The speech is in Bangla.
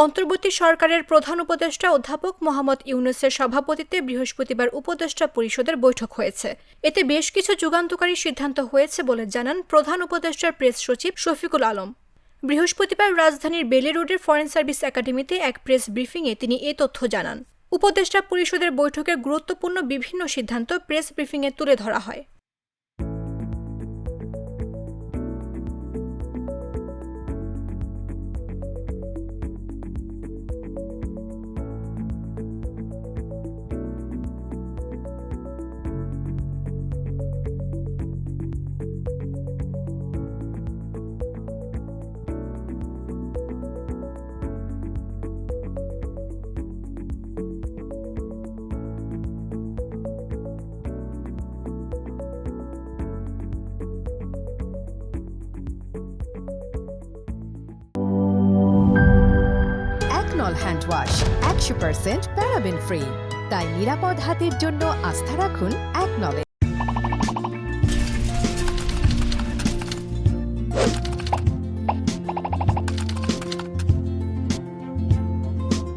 অন্তর্বর্তী সরকারের প্রধান উপদেষ্টা অধ্যাপক মোহাম্মদ ইউনূসের সভাপতিত্বে বৃহস্পতিবার উপদেষ্টা পরিষদের বৈঠক হয়েছে। এতে বেশ কিছু যুগান্তকারী সিদ্ধান্ত হয়েছে বলে জানান প্রধান উপদেষ্টার প্রেস সচিব শফিকুল আলম। বৃহস্পতিবার রাজধানীর বেলি রোডের ফরেন সার্ভিস একাডেমিতে এক প্রেস ব্রিফিংয়ে তিনি এ তথ্য জানান। উপদেষ্টা পরিষদের বৈঠকের গুরুত্বপূর্ণ বিভিন্ন সিদ্ধান্ত প্রেস ব্রিফিংয়ে তুলে ধরা হয়। একনল হ্যান্ড ওয়াশ 100% প্যারাবেন ফ্রি, তাই নিরাপদ হাতের জন্য আস্থা রাখুন একনলে।